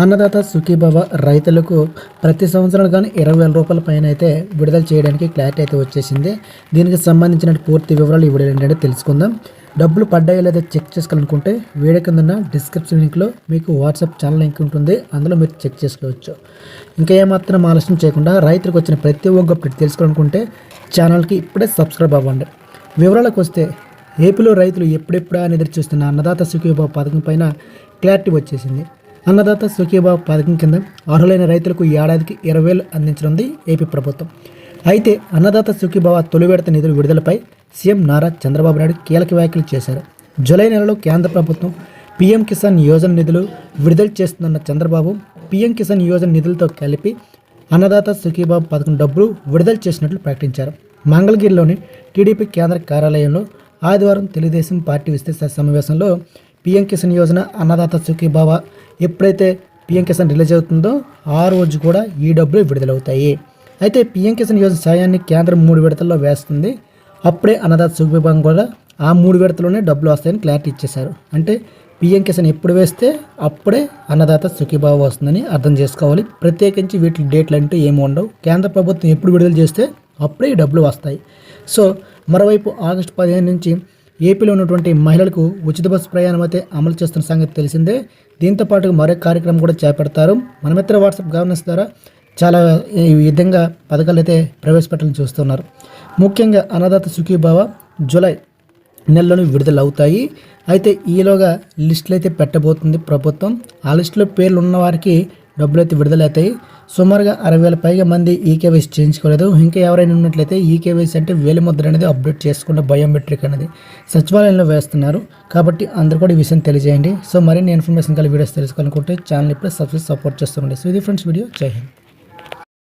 అన్నదాత సుఖీభవ రైతులకు ప్రతి సంవత్సరం కానీ 20,000 రూపాయల పైన అయితే విడుదల చేయడానికి క్లారిటీ అయితే వచ్చేసింది. దీనికి సంబంధించిన పూర్తి వివరాలు ఈ వీడియో ఏంటంటే తెలుసుకుందాం. డబ్బులు పడ్డాయో లేదో చెక్ చేసుకోవాలనుకుంటే వీడియో కింద డిస్క్రిప్షన్ లింక్లో మీకు వాట్సాప్ ఛానల్ లింక్ ఉంటుంది, అందులో మీరు చెక్ చేసుకోవచ్చు. ఇంకా ఏమాత్రం ఆలస్యం చేయకుండా రైతులకు వచ్చిన ప్రతి ఒక్క అప్డేట్ తెలుసుకోవాలనుకుంటే ఛానల్కి ఇప్పుడే సబ్స్క్రైబ్ అవ్వండి. వివరాలకు వస్తే ఏపీలో రైతులు ఎప్పుడెప్పుడా అని ఎదురు చూస్తున్న అన్నదాత సుఖీభవ పథకం పైన క్లారిటీ వచ్చేసింది. అన్నదాత సుఖీభవ పథకం కింద అర్హులైన రైతులకు ఏడాదికి 20,000 అందించనుంది ఏపీ ప్రభుత్వం. అయితే అన్నదాత సుఖీభవ తొలి విడత నిధుల విడుదలపై సీఎం నారా చంద్రబాబు నాయుడు కీలక వ్యాఖ్యలు చేశారు. జూలై నెలలో కేంద్ర ప్రభుత్వం పీఎం కిసాన్ యోజన నిధులు విడుదల చేస్తుందన్న చంద్రబాబు పీఎం కిసాన్ యోజన నిధులతో కలిపి అన్నదాత సుఖీభవ పథకం డబ్బులు విడుదల చేసినట్లు ప్రకటించారు. మంగళగిరిలోని టీడీపీ కేంద్ర కార్యాలయంలో ఆదివారం తెలుగుదేశం పార్టీ విస్తృత సమావేశంలో పీఎం కిసాన్ యోజన అన్నదాత సుఖీభవ ఎప్పుడైతే పీఎం కిసాన్ రిలీజ్ అవుతుందో ఆ రోజు కూడా ఈ డబ్బులు విడుదలవుతాయి. అయితే పీఎం కిసాన్ యోజన సాయాన్ని కేంద్రం 3 విడతల్లో వేస్తుంది. అప్పుడే అన్నదాత సుఖీభవం కూడా ఆ 3 విడతలోనే డబ్బులు వస్తాయని క్లారిటీ ఇచ్చేశారు. అంటే పీఎం కిసాన్ ఎప్పుడు వేస్తే అప్పుడే అన్నదాత సుఖీభవ వస్తుందని అర్థం చేసుకోవాలి. ప్రత్యేకించి వీటి డేట్లు అంటూ ఏమి ఉండవు. కేంద్ర ప్రభుత్వం ఎప్పుడు విడుదల చేస్తే అప్పుడే ఈ డబ్బులు వస్తాయి. సో మరోవైపు ఆగస్టు 15 నుంచి ఏపీలో ఉన్నటువంటి మహిళలకు ఉచిత బస్సు ప్రయాణం అయితే అమలు చేస్తున్న సంగతి తెలిసిందే. దీంతో పాటు మరో కార్యక్రమం కూడా చేపడతారు. మన మిత్ర వాట్సాప్ గవర్నెన్స్ ద్వారా చాలా ఈ విధంగా పథకాలు అయితే ప్రవేశపెట్టాలని చూస్తున్నారు. ముఖ్యంగా అన్నదాత సుఖీభవ జూలై నెలలోనే విడుదల అవుతాయి. అయితే ఈలోగా లిస్టులు అయితే పెట్టబోతుంది ప్రభుత్వం. ఆ లిస్టులో పేర్లు ఉన్న వారికి డబ్బులు అయితే విడుదలవుతాయి. సుమారుగా 60,000 పైగా మంది ఈకేవైసీ చేయించుకోలేదు. ఇంకా ఎవరైనా ఉన్నట్లయితే ఈకేవైసీ అంటే వేలిముద్ర అనేది అప్డేట్ చేసుకున్న బయోమెట్రిక్ అనేది సచివాలయంలో వేస్తున్నారు. కాబట్టి అందరూ కూడా ఈ విషయం తెలియజేయండి. సో మరిన్ని ఇన్ఫర్మేషన్ కలిగి వీడియోస్ తెలుసుకోవాలనుకుంటే ఛానల్ ఇప్పుడు సపోర్ట్ చేస్తుండే. సో ఇది ఫ్రెండ్స్ వీడియో. జై హింద్.